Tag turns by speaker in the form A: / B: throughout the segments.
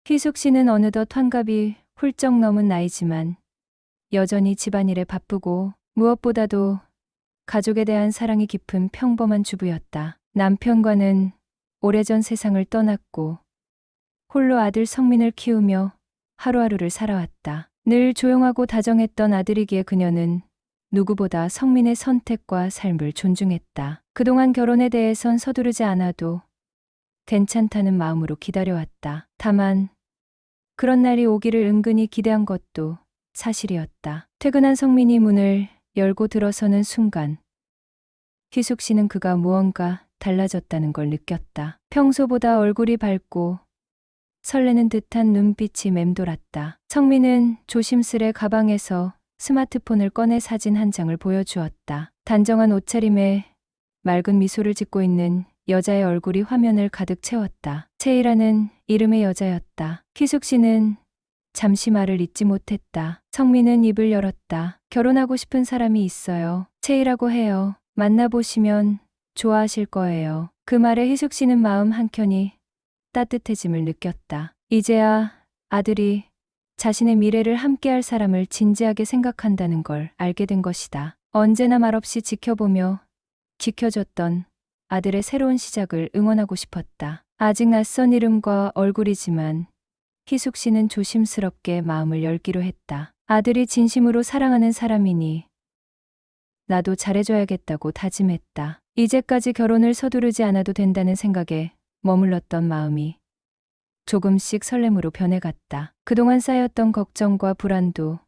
A: 희숙 씨는 어느덧 환갑이 훌쩍 넘은 나이지만 여전히 집안일에 바쁘고 무엇보다도 가족에 대한 사랑이 깊은 평범한 주부였다. 남편과는 오래전 세상을 떠났고 홀로 아들 성민을 키우며 하루하루를 살아왔다. 늘 조용하고 다정했던 아들이기에 그녀는 누구보다 성민의 선택과 삶을 존중했다. 그동안 결혼에 대해선 서두르지 않아도 괜찮다는 마음으로 기다려왔다. 다만 그런 날이 오기를 은근히 기대한 것도 사실이었다. 퇴근한 성민이 문을 열고 들어서는 순간 희숙 씨는 그가 무언가 달라졌다는 걸 느꼈다. 평소보다 얼굴이 밝고 설레는 듯한 눈빛이 맴돌았다. 성민은 조심스레 가방에서 스마트폰을 꺼내 사진 한 장을 보여주었다. 단정한 옷차림에 맑은 미소를 짓고 있는 여자의 얼굴이 화면을 가득 채웠다. 채이라는 이름의 여자였다. 희숙 씨는 잠시 말을 잇지 못했다. 성민은 입을 열었다. 결혼하고 싶은 사람이 있어요. 채이라고 해요. 만나보시면 좋아하실 거예요. 그 말에 희숙 씨는 마음 한켠이 따뜻해짐을 느꼈다. 이제야 아들이 자신의 미래를 함께할 사람을 진지하게 생각한다는 걸 알게 된 것이다. 언제나 말없이 지켜보며 지켜줬던 아들의 새로운 시작을 응원하고 싶었다. 아직 낯선 이름과 얼굴이지만 희숙 씨는 조심스럽게 마음을 열기로 했다. 아들이 진심으로 사랑하는 사람이니 나도 잘해줘야겠다고 다짐했다. 이제까지 결혼을 서두르지 않아도 된다는 생각에 머물렀던 마음이 조금씩 설렘으로 변해갔다. 그동안 쌓였던 걱정과 불안도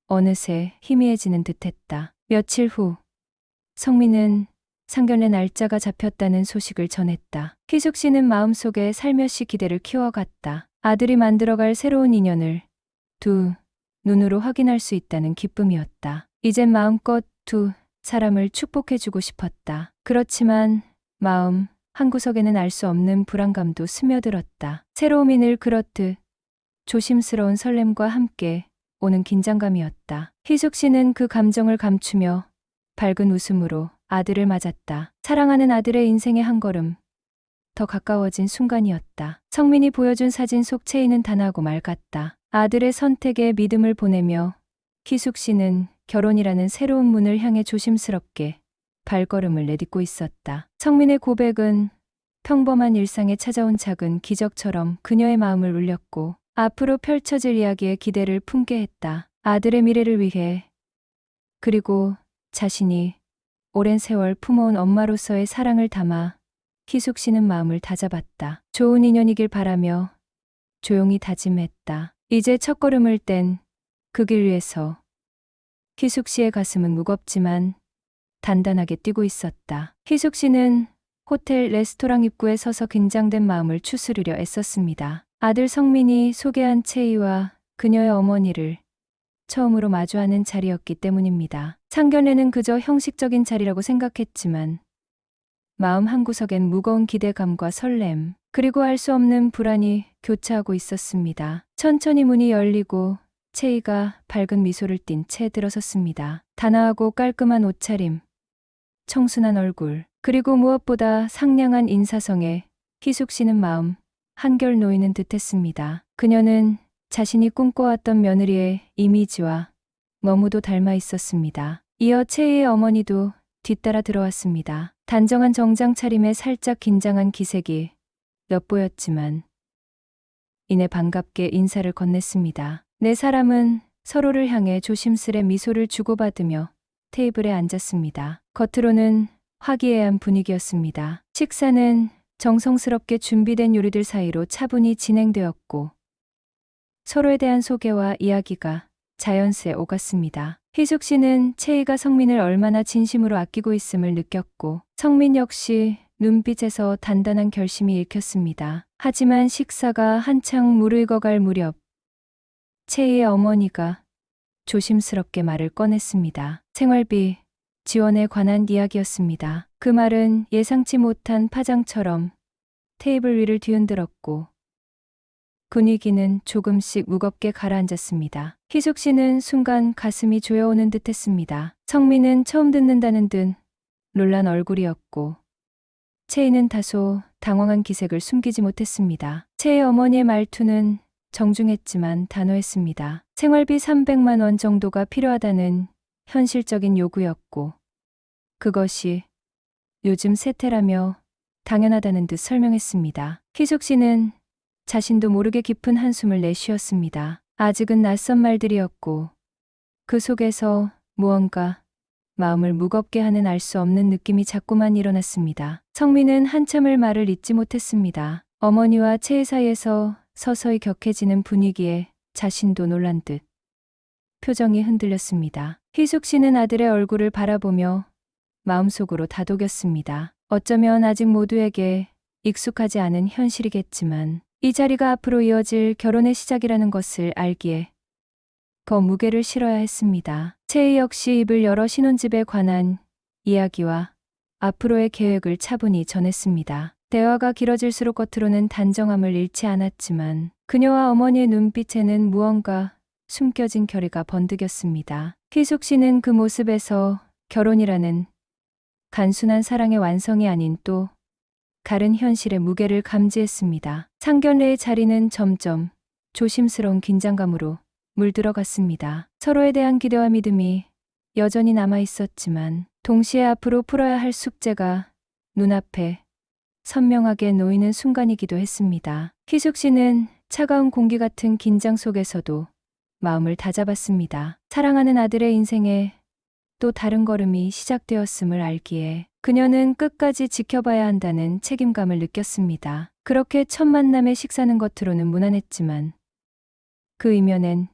A: 어느새 희미해지는 듯했다. 며칠 후 성민은 상견례 날짜가 잡혔다는 소식을 전했다. 희숙 씨는 마음속에 살며시 기대를 키워갔다. 아들이 만들어갈 새로운 인연을 두 눈으로 확인할 수 있다는 기쁨이었다. 이젠 마음껏 두 사람을 축복해주고 싶었다. 그렇지만 마음 한구석에는 알 수 없는 불안감도 스며들었다. 새로움이 늘 그렇듯 조심스러운 설렘과 함께 오는 긴장감이었다. 희숙 씨는 그 감정을 감추며 밝은 웃음으로 아들을 맞았다. 사랑하는 아들의 인생의 한 걸음 더 가까워진 순간이었다. 성민이 보여준 사진 속 채이는 단아하고 맑았다. 아들의 선택에 믿음을 보내며 희숙 씨는 결혼이라는 새로운 문을 향해 조심스럽게 발걸음을 내딛고 있었다. 성민의 고백은 평범한 일상에 찾아온 작은 기적처럼 그녀의 마음을 울렸고 앞으로 펼쳐질 이야기에 기대를 품게 했다. 아들의 미래를 위해 그리고 자신이 오랜 세월 품어온 엄마로서의 사랑을 담아 희숙 씨는 마음을 다잡았다. 좋은 인연이길 바라며 조용히 다짐했다. 이제 첫걸음을 뗀 그 길 위에서 희숙 씨의 가슴은 무겁지만 단단하게 뛰고 있었다. 희숙 씨는 호텔 레스토랑 입구에 서서 긴장된 마음을 추스르려 애썼습니다. 아들 성민이 소개한 채이와 그녀의 어머니를 처음으로 마주하는 자리였기 때문입니다. 상견례는 그저 형식적인 자리라고 생각했지만 마음 한구석엔 무거운 기대감과 설렘, 그리고 알 수 없는 불안이 교차하고 있었습니다. 천천히 문이 열리고 채이가 밝은 미소를 띤 채 들어섰습니다. 단아하고 깔끔한 옷차림, 청순한 얼굴, 그리고 무엇보다 상냥한 인사성에 희숙 씨는 마음 한결 놓이는 듯했습니다. 그녀는 자신이 꿈꿔왔던 며느리의 이미지와 너무도 닮아 있었습니다. 이어 채희의 어머니도 뒤따라 들어왔습니다. 단정한 정장 차림에 살짝 긴장한 기색이 엿보였지만 이내 반갑게 인사를 건넸습니다. 네 사람은 서로를 향해 조심스레 미소를 주고받으며 테이블에 앉았습니다. 겉으로는 화기애애한 분위기였습니다. 식사는 정성스럽게 준비된 요리들 사이로 차분히 진행되었고 서로에 대한 소개와 이야기가 자연스레 오갔습니다. 희숙 씨는 채이가 성민을 얼마나 진심으로 아끼고 있음을 느꼈고 성민 역시 눈빛에서 단단한 결심이 읽혔습니다. 하지만 식사가 한창 무르익어갈 무렵 채이의 어머니가 조심스럽게 말을 꺼냈습니다. 생활비 지원에 관한 이야기였습니다. 그 말은 예상치 못한 파장처럼 테이블 위를 뒤흔들었고 분위기는 조금씩 무겁게 가라앉았습니다. 희숙 씨는 순간 가슴이 조여오는 듯 했습니다. 성민은 처음 듣는다는 듯 놀란 얼굴이었고 채이는 다소 당황한 기색을 숨기지 못했습니다. 채의 어머니의 말투는 정중했지만 단호했습니다. 생활비 300만 원 정도가 필요하다는 현실적인 요구였고, 그것이 요즘 세태라며 당연하다는 듯 설명했습니다. 희숙 씨는 자신도 모르게 깊은 한숨을 내쉬었습니다. 아직은 낯선 말들이었고, 그 속에서 무언가 마음을 무겁게 하는 알 수 없는 느낌이 자꾸만 일어났습니다. 성민은 한참을 말을 잇지 못했습니다. 어머니와 채희 사이에서 서서히 격해지는 분위기에 자신도 놀란 듯 표정이 흔들렸습니다. 희숙 씨는 아들의 얼굴을 바라보며 마음속으로 다독였습니다. 어쩌면 아직 모두에게 익숙하지 않은 현실이겠지만 이 자리가 앞으로 이어질 결혼의 시작이라는 것을 알기에 더 무게를 실어야 했습니다. 채희 역시 입을 열어 신혼집에 관한 이야기와 앞으로의 계획을 차분히 전했습니다. 대화가 길어질수록 겉으로는 단정함을 잃지 않았지만 그녀와 어머니의 눈빛에는 무언가 숨겨진 결의가 번득였습니다. 희숙 씨는 그 모습에서 결혼이라는 단순한 사랑의 완성이 아닌 또 다른 현실의 무게를 감지했습니다. 상견례의 자리는 점점 조심스러운 긴장감으로 물들어갔습니다. 서로에 대한 기대와 믿음이 여전히 남아 있었지만 동시에 앞으로 풀어야 할 숙제가 눈앞에 선명하게 놓이는 순간이기도 했습니다. 희숙 씨는 차가운 공기 같은 긴장 속에서도 마음을 다잡았습니다. 사랑하는 아들의 인생에 또 다른 걸음이 시작되었음을 알기에 그녀는 끝까지 지켜봐야 한다는 책임감을 느꼈습니다. 그렇게 첫 만남의 식사는 겉으로는 무난했지만 그 이면엔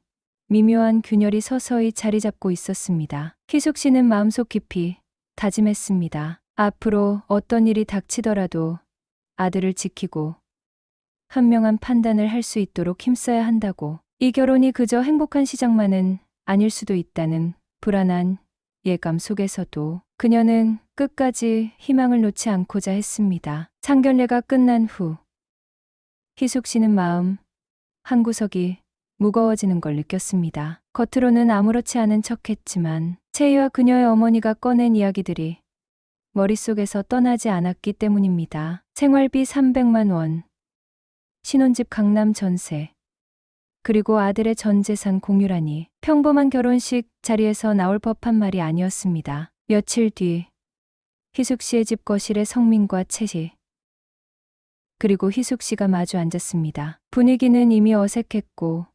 A: 미묘한 균열이 서서히 자리 잡고 있었습니다. 희숙 씨는 마음속 깊이 다짐했습니다. 앞으로 어떤 일이 닥치더라도 아들을 지키고 현명한 판단을 할 수 있도록 힘써야 한다고. 이 결혼이 그저 행복한 시작만은 아닐 수도 있다는 불안한 예감 속에서도 그녀는 끝까지 희망을 놓지 않고자 했습니다. 상견례가 끝난 후 희숙 씨는 마음 한구석이 무거워지는 걸 느꼈습니다. 겉으로는 아무렇지 않은 척했지만 채희와 그녀의 어머니가 꺼낸 이야기들이 머릿속에서 떠나지 않았기 때문입니다. 생활비 300만 원, 신혼집 강남 전세, 그리고 아들의 전 재산 공유라니 평범한 결혼식 자리에서 나올 법한 말이 아니었습니다. 며칠 뒤 희숙 씨의 집 거실에 성민과 채희 그리고 희숙 씨가 마주 앉았습니다. 분위기는 이미 어색했고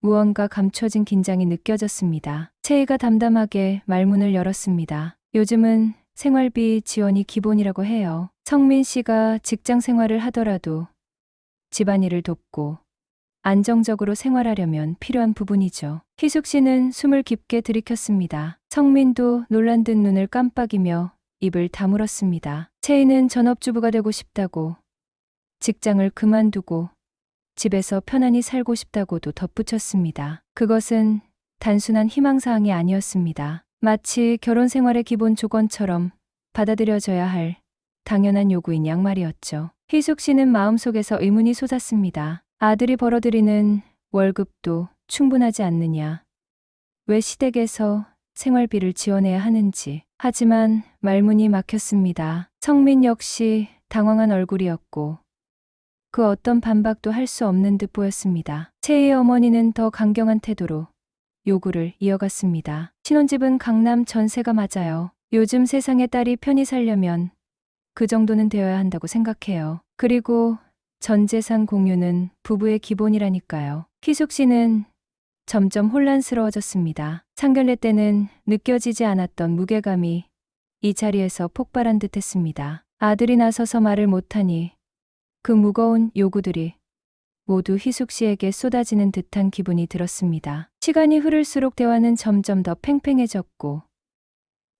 A: 무언가 감춰진 긴장이 느껴졌습니다. 채희가 담담하게 말문을 열었습니다. 요즘은 생활비 지원이 기본이라고 해요. 성민 씨가 직장 생활을 하더라도 집안일을 돕고 안정적으로 생활하려면 필요한 부분이죠. 희숙 씨는 숨을 깊게 들이켰습니다. 성민도 놀란 듯 눈을 깜빡이며 입을 다물었습니다. 채희는 전업주부가 되고 싶다고, 직장을 그만두고 집에서 편안히 살고 싶다고도 덧붙였습니다. 그것은 단순한 희망사항이 아니었습니다. 마치 결혼 생활의 기본 조건처럼 받아들여져야 할 당연한 요구인 양말이었죠. 희숙 씨는 마음속에서 의문이 솟았습니다. 아들이 벌어들이는 월급도 충분하지 않느냐. 왜 시댁에서 생활비를 지원해야 하는지. 하지만 말문이 막혔습니다. 성민 역시 당황한 얼굴이었고 그 어떤 반박도 할 수 없는 듯 보였습니다. 채희의 어머니는 더 강경한 태도로 요구를 이어갔습니다. 신혼집은 강남 전세가 맞아요. 요즘 세상에 딸이 편히 살려면 그 정도는 되어야 한다고 생각해요. 그리고 전 재산 공유는 부부의 기본이라니까요. 희숙 씨는 점점 혼란스러워졌습니다. 상견례 때는 느껴지지 않았던 무게감이 이 자리에서 폭발한 듯 했습니다. 아들이 나서서 말을 못하니 그 무거운 요구들이 모두 희숙 씨에게 쏟아지는 듯한 기분이 들었습니다. 시간이 흐를수록 대화는 점점 더 팽팽해졌고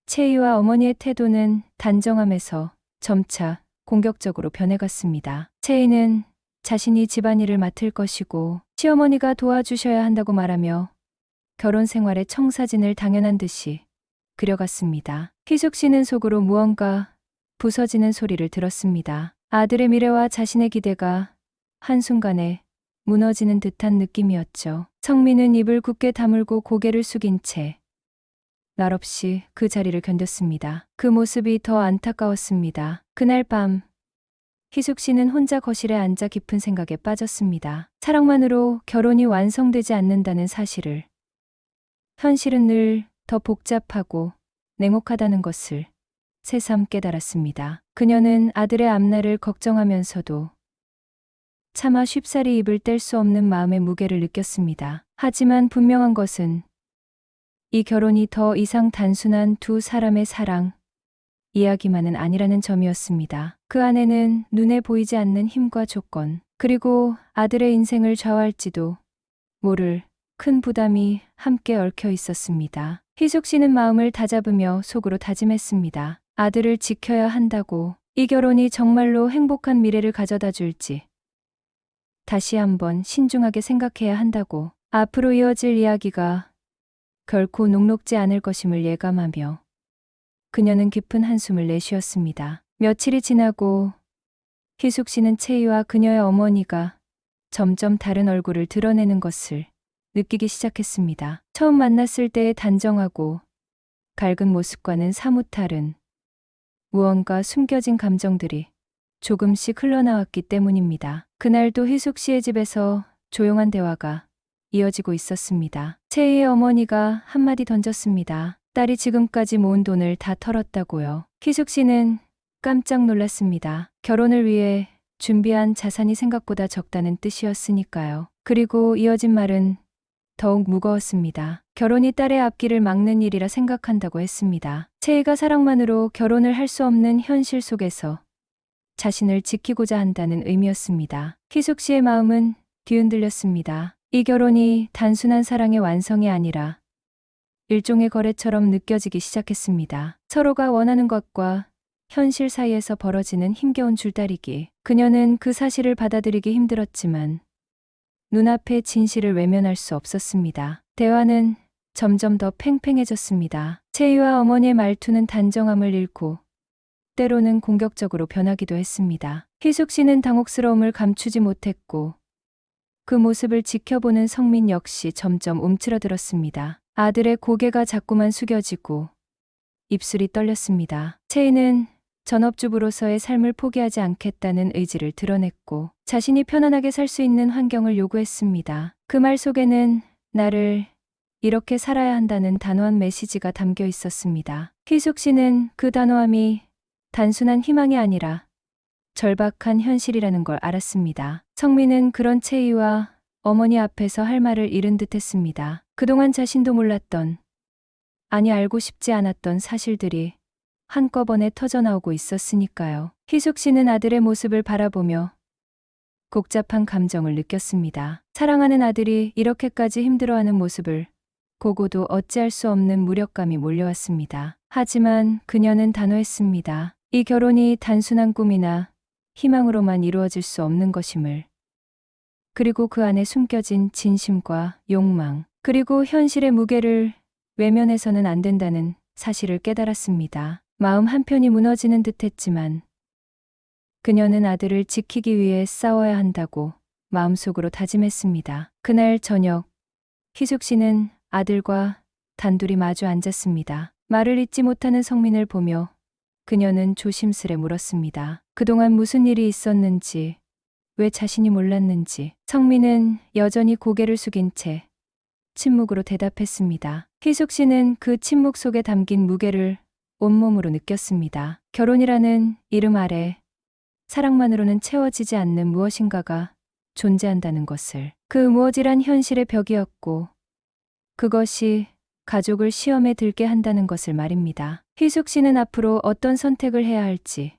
A: 채희와 어머니의 태도는 단정함에서 점차 공격적으로 변해갔습니다. 채희는 자신이 집안일을 맡을 것이고 시어머니가 도와주셔야 한다고 말하며 결혼 생활의 청사진을 당연한 듯이 그려갔습니다. 희숙 씨는 속으로 무언가 부서지는 소리를 들었습니다. 아들의 미래와 자신의 기대가 한순간에 무너지는 듯한 느낌이었죠. 성민은 입을 굳게 다물고 고개를 숙인 채 말없이 그 자리를 견뎠습니다. 그 모습이 더 안타까웠습니다. 그날 밤 희숙 씨는 혼자 거실에 앉아 깊은 생각에 빠졌습니다. 사랑만으로 결혼이 완성되지 않는다는 사실을, 현실은 늘 더 복잡하고 냉혹하다는 것을 새삼 깨달았습니다. 그녀는 아들의 앞날을 걱정하면서도 차마 쉽사리 입을 뗄 수 없는 마음의 무게를 느꼈습니다. 하지만 분명한 것은 이 결혼이 더 이상 단순한 두 사람의 사랑 이야기만은 아니라는 점이었습니다. 그 안에는 눈에 보이지 않는 힘과 조건, 그리고 아들의 인생을 좌우할지도 모를 큰 부담이 함께 얽혀 있었습니다. 희숙 씨는 마음을 다잡으며 속으로 다짐했습니다. 아들을 지켜야 한다고, 이 결혼이 정말로 행복한 미래를 가져다 줄지 다시 한번 신중하게 생각해야 한다고, 앞으로 이어질 이야기가 결코 녹록지 않을 것임을 예감하며 그녀는 깊은 한숨을 내쉬었습니다. 며칠이 지나고 희숙 씨는 채희와 그녀의 어머니가 점점 다른 얼굴을 드러내는 것을 느끼기 시작했습니다. 처음 만났을 때의 단정하고 밝은 모습과는 사뭇 다른 무언가 숨겨진 감정들이 조금씩 흘러나왔기 때문입니다. 그날도 희숙 씨의 집에서 조용한 대화가 이어지고 있었습니다. 채희의 어머니가 한마디 던졌습니다. 딸이 지금까지 모은 돈을 다 털었다고요. 희숙 씨는 깜짝 놀랐습니다. 결혼을 위해 준비한 자산이 생각보다 적다는 뜻이었으니까요. 그리고 이어진 말은 더욱 무거웠습니다. 결혼이 딸의 앞길을 막는 일이라 생각한다고 했습니다. 채희가 사랑만으로 결혼을 할 수 없는 현실 속에서 자신을 지키고자 한다는 의미였습니다. 희숙 씨의 마음은 뒤흔들렸습니다. 이 결혼이 단순한 사랑의 완성이 아니라 일종의 거래처럼 느껴지기 시작했습니다. 서로가 원하는 것과 현실 사이에서 벌어지는 힘겨운 줄다리기. 그녀는 그 사실을 받아들이기 힘들었지만 눈앞의 진실을 외면할 수 없었습니다. 대화는 점점 더 팽팽해졌습니다. 채희와 어머니의 말투는 단정함을 잃고 때로는 공격적으로 변하기도 했습니다. 희숙 씨는 당혹스러움을 감추지 못했고 그 모습을 지켜보는 성민 역시 점점 움츠러들었습니다. 아들의 고개가 자꾸만 숙여지고 입술이 떨렸습니다. 채희는 전업주부로서의 삶을 포기하지 않겠다는 의지를 드러냈고 자신이 편안하게 살 수 있는 환경을 요구했습니다. 그 말 속에는 나를 이렇게 살아야 한다는 단호한 메시지가 담겨 있었습니다. 희숙 씨는 그 단호함이 단순한 희망이 아니라 절박한 현실이라는 걸 알았습니다. 성민은 그런 채희와 어머니 앞에서 할 말을 잃은 듯 했습니다. 그동안 자신도 몰랐던, 아니 알고 싶지 않았던 사실들이 한꺼번에 터져나오고 있었으니까요. 희숙 씨는 아들의 모습을 바라보며 복잡한 감정을 느꼈습니다. 사랑하는 아들이 이렇게까지 힘들어하는 모습을 보고도 어찌할 수 없는 무력감이 몰려왔습니다. 하지만 그녀는 단호했습니다. 이 결혼이 단순한 꿈이나 희망으로만 이루어질 수 없는 것임을, 그리고 그 안에 숨겨진 진심과 욕망, 그리고 현실의 무게를 외면해서는 안 된다는 사실을 깨달았습니다. 마음 한편이 무너지는 듯했지만 그녀는 아들을 지키기 위해 싸워야 한다고 마음속으로 다짐했습니다. 그날 저녁, 희숙 씨는 아들과 단둘이 마주 앉았습니다. 말을 잇지 못하는 성민을 보며 그녀는 조심스레 물었습니다. 그동안 무슨 일이 있었는지, 왜 자신이 몰랐는지. 성민은 여전히 고개를 숙인 채 침묵으로 대답했습니다. 희숙 씨는 그 침묵 속에 담긴 무게를 온몸으로 느꼈습니다. 결혼이라는 이름 아래 사랑만으로는 채워지지 않는 무엇인가가 존재한다는 것을. 그 무엇이란 현실의 벽이었고 그것이 가족을 시험에 들게 한다는 것을 말입니다. 희숙 씨는 앞으로 어떤 선택을 해야 할지,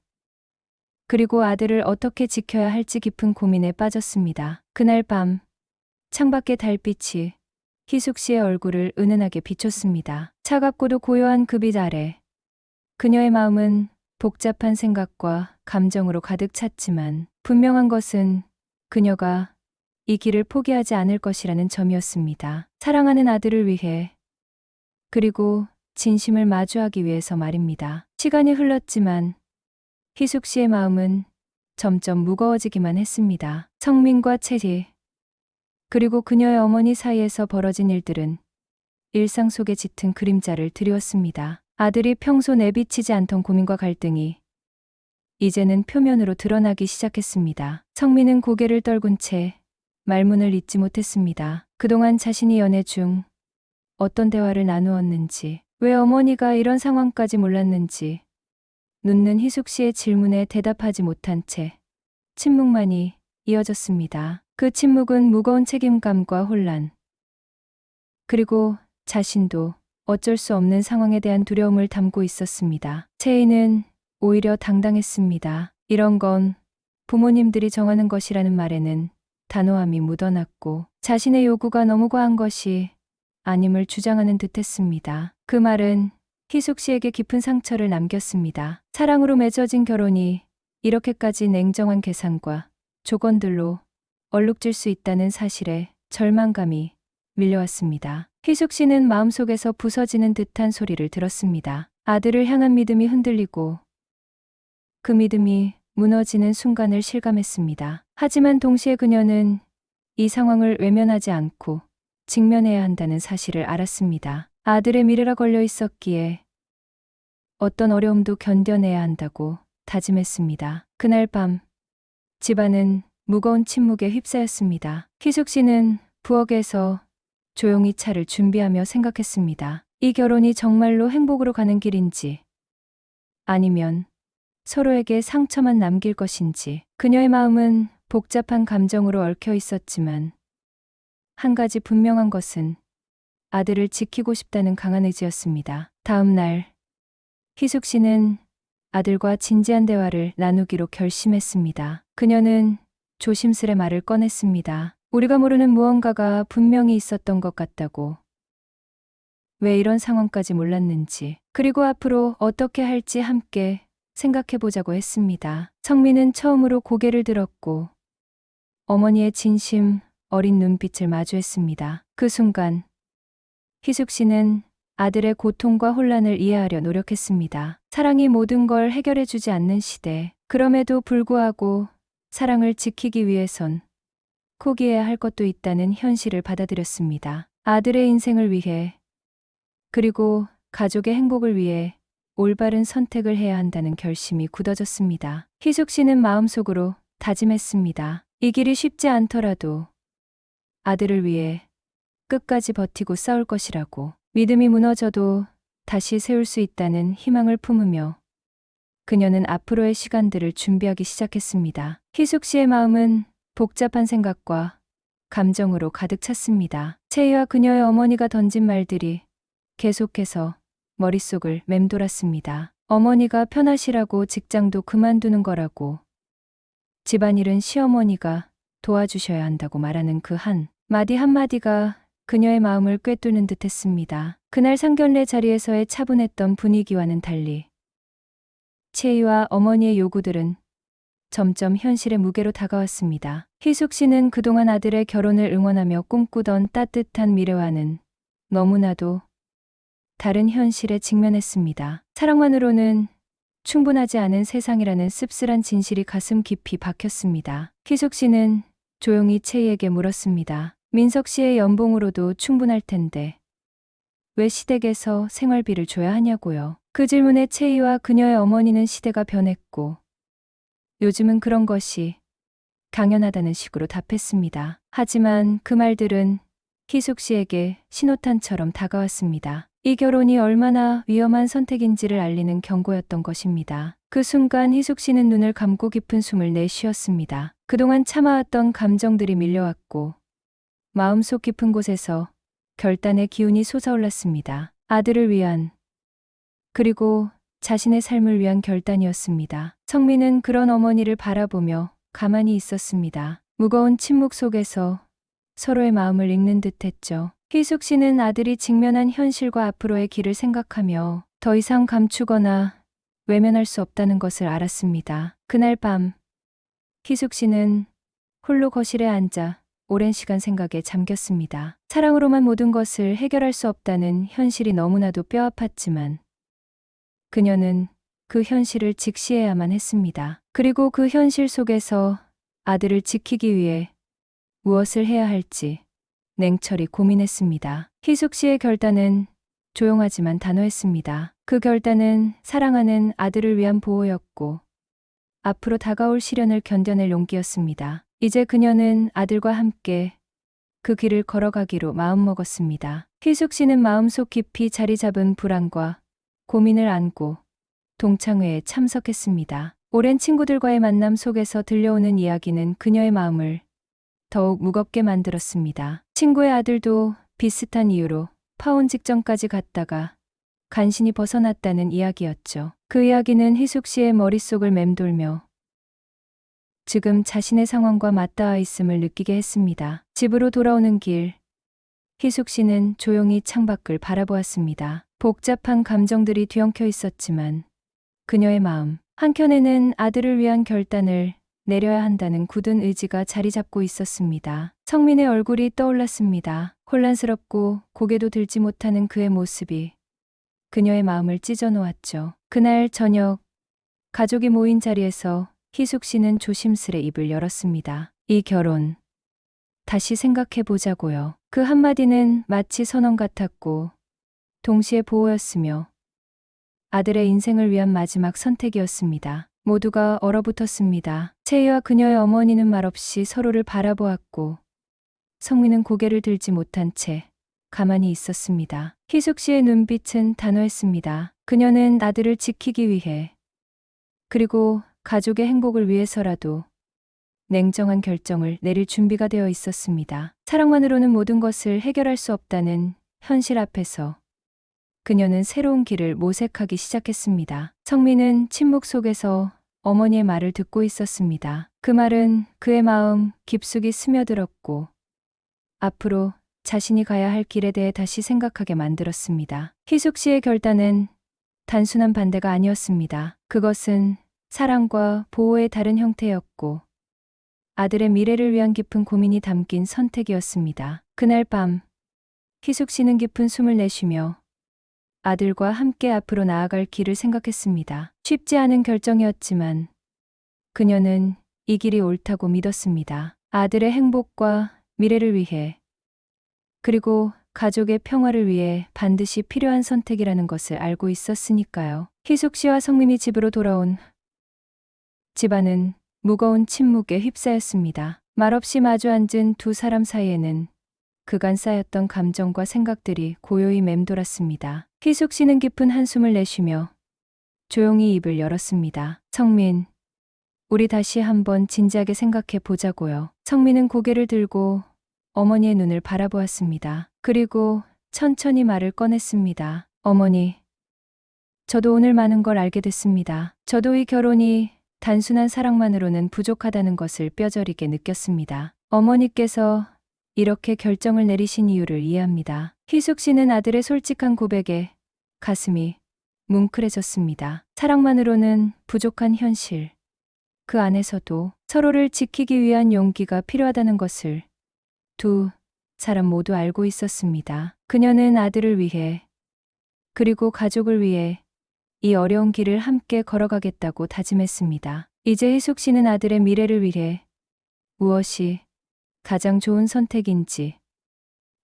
A: 그리고 아들을 어떻게 지켜야 할지 깊은 고민에 빠졌습니다. 그날 밤 창밖의 달빛이 희숙 씨의 얼굴을 은은하게 비췄습니다. 차갑고도 고요한 그 빛 아래 그녀의 마음은 복잡한 생각과 감정으로 가득 찼지만 분명한 것은 그녀가 이 길을 포기하지 않을 것이라는 점이었습니다. 사랑하는 아들을 위해, 그리고 진심을 마주하기 위해서 말입니다. 시간이 흘렀지만 희숙 씨의 마음은 점점 무거워지기만 했습니다. 성민과 채희, 그리고 그녀의 어머니 사이에서 벌어진 일들은 일상 속에 짙은 그림자를 드리웠습니다. 아들이 평소 내비치지 않던 고민과 갈등이 이제는 표면으로 드러나기 시작했습니다. 성민은 고개를 떨군 채 말문을 잇지 못했습니다. 그동안 자신이 연애 중 어떤 대화를 나누었는지, 왜 어머니가 이런 상황까지 몰랐는지, 눕는 희숙 씨의 질문에 대답하지 못한 채 침묵만이 이어졌습니다. 그 침묵은 무거운 책임감과 혼란, 그리고 자신도 어쩔 수 없는 상황에 대한 두려움을 담고 있었습니다. 채희는 오히려 당당했습니다. 이런 건 부모님들이 정하는 것이라는 말에는 단호함이 묻어났고 자신의 요구가 너무 과한 것이 아님을 주장하는 듯했습니다. 그 말은 희숙 씨에게 깊은 상처를 남겼습니다. 사랑으로 맺어진 결혼이 이렇게까지 냉정한 계산과 조건들로 얼룩질 수 있다는 사실에 절망감이 밀려왔습니다. 희숙 씨는 마음속에서 부서지는 듯한 소리를 들었습니다. 아들을 향한 믿음이 흔들리고 그 믿음이 무너지는 순간을 실감했습니다. 하지만 동시에 그녀는 이 상황을 외면하지 않고 직면해야 한다는 사실을 알았습니다. 아들의 미래가 걸려 있었기에 어떤 어려움도 견뎌내야 한다고 다짐했습니다. 그날 밤 집안은 무거운 침묵에 휩싸였습니다. 희숙 씨는 부엌에서 조용히 차를 준비하며 생각했습니다. 이 결혼이 정말로 행복으로 가는 길인지, 아니면 서로에게 상처만 남길 것인지. 그녀의 마음은 복잡한 감정으로 얽혀 있었지만 한 가지 분명한 것은 아들을 지키고 싶다는 강한 의지였습니다. 다음 날 희숙 씨는 아들과 진지한 대화를 나누기로 결심했습니다. 그녀는 조심스레 말을 꺼냈습니다. 우리가 모르는 무언가가 분명히 있었던 것 같다고. 왜 이런 상황까지 몰랐는지, 그리고 앞으로 어떻게 할지 함께 생각해보자고 했습니다. 성민은 처음으로 고개를 들었고 어머니의 진심 어린 눈빛을 마주했습니다. 그 순간 희숙 씨는 아들의 고통과 혼란을 이해하려 노력했습니다. 사랑이 모든 걸 해결해주지 않는 시대, 그럼에도 불구하고 사랑을 지키기 위해선 포기해야 할 것도 있다는 현실을 받아들였습니다. 아들의 인생을 위해, 그리고 가족의 행복을 위해 올바른 선택을 해야 한다는 결심이 굳어졌습니다. 희숙 씨는 마음속으로 다짐했습니다. 이 길이 쉽지 않더라도 아들을 위해 끝까지 버티고 싸울 것이라고. 믿음이 무너져도 다시 세울 수 있다는 희망을 품으며 그녀는 앞으로의 시간들을 준비하기 시작했습니다. 희숙 씨의 마음은 복잡한 생각과 감정으로 가득 찼습니다. 채희와 그녀의 어머니가 던진 말들이 계속해서 머릿속을 맴돌았습니다. 어머니가 편하시라고 직장도 그만두는 거라고, 집안일은 시어머니가 도와주셔야 한다고 말하는 그 한 마디 한마디가 그녀의 마음을 꿰뚫는 듯했습니다. 그날 상견례 자리에서의 차분했던 분위기와는 달리 채희와 어머니의 요구들은 점점 현실의 무게로 다가왔습니다. 희숙 씨는 그동안 아들의 결혼을 응원하며 꿈꾸던 따뜻한 미래와는 너무나도 다른 현실에 직면했습니다. 사랑만으로는 충분하지 않은 세상이라는 씁쓸한 진실이 가슴 깊이 박혔습니다. 희숙 씨는 조용히 채희에게 물었습니다. 민석 씨의 연봉으로도 충분할 텐데 왜 시댁에서 생활비를 줘야 하냐고요. 그 질문에 채희와 그녀의 어머니는 시대가 변했고 요즘은 그런 것이 당연하다는 식으로 답했습니다. 하지만 그 말들은 희숙 씨에게 신호탄처럼 다가왔습니다. 이 결혼이 얼마나 위험한 선택인지를 알리는 경고였던 것입니다. 그 순간 희숙 씨는 눈을 감고 깊은 숨을 내쉬었습니다. 그동안 참아왔던 감정들이 밀려왔고 마음속 깊은 곳에서 결단의 기운이 솟아올랐습니다. 아들을 위한, 그리고 자신의 삶을 위한 결단이었습니다. 성민은 그런 어머니를 바라보며 가만히 있었습니다. 무거운 침묵 속에서 서로의 마음을 읽는 듯했죠. 희숙 씨는 아들이 직면한 현실과 앞으로의 길을 생각하며 더 이상 감추거나 외면할 수 없다는 것을 알았습니다. 그날 밤 희숙 씨는 홀로 거실에 앉아 오랜 시간 생각에 잠겼습니다. 사랑으로만 모든 것을 해결할 수 없다는 현실이 너무나도 뼈아팠지만 그녀는 그 현실을 직시해야만 했습니다. 그리고 그 현실 속에서 아들을 지키기 위해 무엇을 해야 할지 냉철히 고민했습니다. 희숙 씨의 결단은 조용하지만 단호했습니다. 그 결단은 사랑하는 아들을 위한 보호였고 앞으로 다가올 시련을 견뎌낼 용기였습니다. 이제 그녀는 아들과 함께 그 길을 걸어가기로 마음먹었습니다. 희숙 씨는 마음속 깊이 자리 잡은 불안과 고민을 안고 동창회에 참석했습니다. 오랜 친구들과의 만남 속에서 들려오는 이야기는 그녀의 마음을 더욱 무겁게 만들었습니다. 친구의 아들도 비슷한 이유로 파혼 직전까지 갔다가 간신히 벗어났다는 이야기였죠. 그 이야기는 희숙 씨의 머릿속을 맴돌며 지금 자신의 상황과 맞닿아 있음을 느끼게 했습니다. 집으로 돌아오는 길, 희숙 씨는 조용히 창밖을 바라보았습니다. 복잡한 감정들이 뒤엉켜 있었지만 그녀의 마음 한켠에는 아들을 위한 결단을 내려야 한다는 굳은 의지가 자리 잡고 있었습니다. 성민의 얼굴이 떠올랐습니다. 혼란스럽고 고개도 들지 못하는 그의 모습이 그녀의 마음을 찢어놓았죠. 그날 저녁 가족이 모인 자리에서 희숙 씨는 조심스레 입을 열었습니다. 이 결혼 다시 생각해 보자고요. 그 한마디는 마치 선언 같았고 동시에 보호였으며 아들의 인생을 위한 마지막 선택이었습니다. 모두가 얼어붙었습니다. 채희와 그녀의 어머니는 말없이 서로를 바라보았고 성민은 고개를 들지 못한 채 가만히 있었습니다. 희숙 씨의 눈빛은 단호했습니다. 그녀는 아들을 지키기 위해 그리고 가족의 행복을 위해서라도 냉정한 결정을 내릴 준비가 되어 있었습니다. 사랑만으로는 모든 것을 해결할 수 없다는 현실 앞에서 그녀는 새로운 길을 모색하기 시작했습니다. 성민은 침묵 속에서 어머니의 말을 듣고 있었습니다. 그 말은 그의 마음 깊숙이 스며들었고 앞으로 자신이 가야 할 길에 대해 다시 생각하게 만들었습니다. 희숙 씨의 결단은 단순한 반대가 아니었습니다. 그것은 사랑과 보호의 다른 형태였고 아들의 미래를 위한 깊은 고민이 담긴 선택이었습니다. 그날 밤 희숙 씨는 깊은 숨을 내쉬며 아들과 함께 앞으로 나아갈 길을 생각했습니다. 쉽지 않은 결정이었지만 그녀는 이 길이 옳다고 믿었습니다. 아들의 행복과 미래를 위해 그리고 가족의 평화를 위해 반드시 필요한 선택이라는 것을 알고 있었으니까요. 희숙 씨와 성민이 집으로 돌아온 집안은 무거운 침묵에 휩싸였습니다. 말없이 마주 앉은 두 사람 사이에는 그간 쌓였던 감정과 생각들이 고요히 맴돌았습니다. 희숙 씨는 깊은 한숨을 내쉬며 조용히 입을 열었습니다. 성민, 우리 다시 한번 진지하게 생각해 보자고요. 성민은 고개를 들고 어머니의 눈을 바라보았습니다. 그리고 천천히 말을 꺼냈습니다. 어머니, 저도 오늘 많은 걸 알게 됐습니다. 저도 이 결혼이 단순한 사랑만으로는 부족하다는 것을 뼈저리게 느꼈습니다. 어머니께서 이렇게 결정을 내리신 이유를 이해합니다. 희숙 씨는 아들의 솔직한 고백에 가슴이 뭉클해졌습니다. 사랑만으로는 부족한 현실, 그 안에서도 서로를 지키기 위한 용기가 필요하다는 것을 두 사람 모두 알고 있었습니다. 그녀는 아들을 위해 그리고 가족을 위해 이 어려운 길을 함께 걸어가겠다고 다짐했습니다. 이제 희숙 씨는 아들의 미래를 위해 무엇이 가장 좋은 선택인지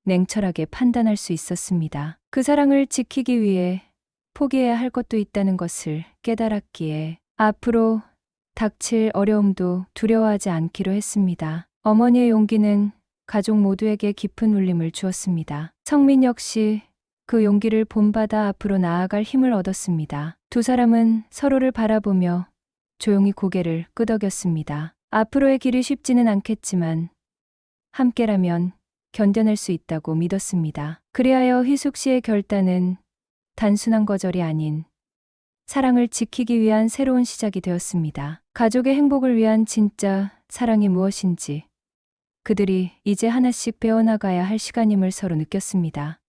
A: 냉철하게 판단할 수 있었습니다. 그 사랑을 지키기 위해 포기해야 할 것도 있다는 것을 깨달았기에 앞으로 닥칠 어려움도 두려워하지 않기로 했습니다. 어머니의 용기는 가족 모두에게 깊은 울림을 주었습니다. 성민 역시 그 용기를 본받아 앞으로 나아갈 힘을 얻었습니다. 두 사람은 서로를 바라보며 조용히 고개를 끄덕였습니다. 앞으로의 길이 쉽지는 않겠지만 함께라면 견뎌낼 수 있다고 믿었습니다. 그리하여 희숙 씨의 결단은 단순한 거절이 아닌 사랑을 지키기 위한 새로운 시작이 되었습니다. 가족의 행복을 위한 진짜 사랑이 무엇인지 그들이 이제 하나씩 배워나가야 할 시간임을 서로 느꼈습니다.